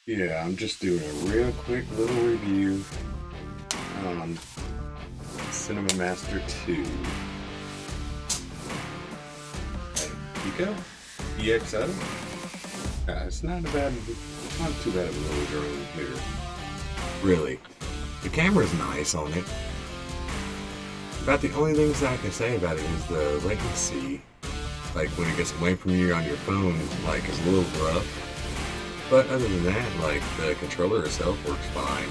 Yeah, I'm just doing a real quick little review on Cinemaster 2. Pico EXO. It's not too bad of a little drone here. Really, the camera's nice on it. About the only things that I can say about it is the latency. Like when it gets away from you on your phone, like it's a little rough. But other than that, like the controller itself works fine.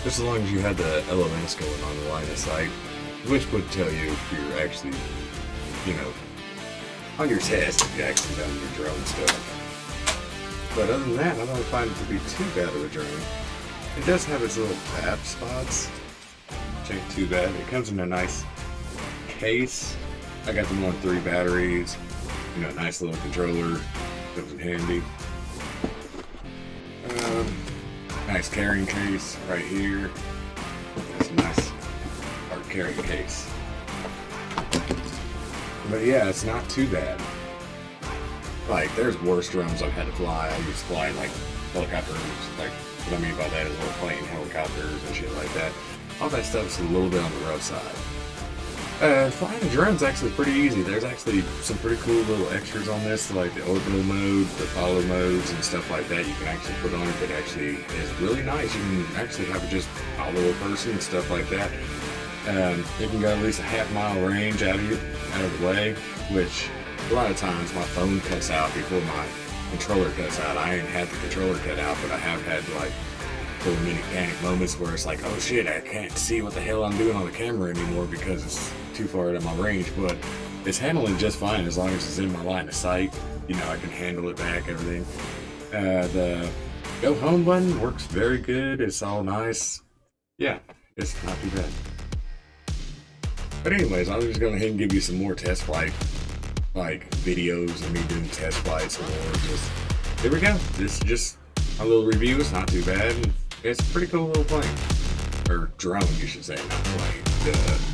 Just as long as you have the LMS going on the line of sight, which would tell you if you're actually, on your test, if you actually done your drone stuff. But other than that, I don't find it to be too bad of a drone. It does have its little tap spots, which ain't too bad. It comes in a nice case. I got them on 3 batteries. Nice little controller. Comes in handy. Nice carrying case right here. That's a nice hard carrying case. But yeah, it's not too bad. Like, there's worse drones I've had to fly. I used to fly like helicopters. Like, what I mean by that is little plane helicopters and shit like that. All that stuff's a little bit on the rough side. Flying a drone's actually pretty easy. There's actually some pretty cool little extras on this, like the orbital mode, the follow modes, and stuff like that. You can actually put on it that actually is really nice. You can actually have it just follow a person and stuff like that. It can go at least a half-mile range out of the way, which a lot of times my phone cuts out before my controller cuts out. I ain't had the controller cut out, but I have had like little mini panic moments where it's like, oh shit, I can't see what the hell I'm doing on the camera anymore because it's too far out of my range. But it's handling just fine as long as it's in my line of sight. I can handle it back, everything. The go home button works very good. It's all nice. Yeah, it's not too bad. But anyways, I'm just going to go ahead and give you some more test flight videos of me doing test flights or just, here we go. This is just a little review. It's not too bad. It's a pretty cool little plane. Or drone, you should say, not plane.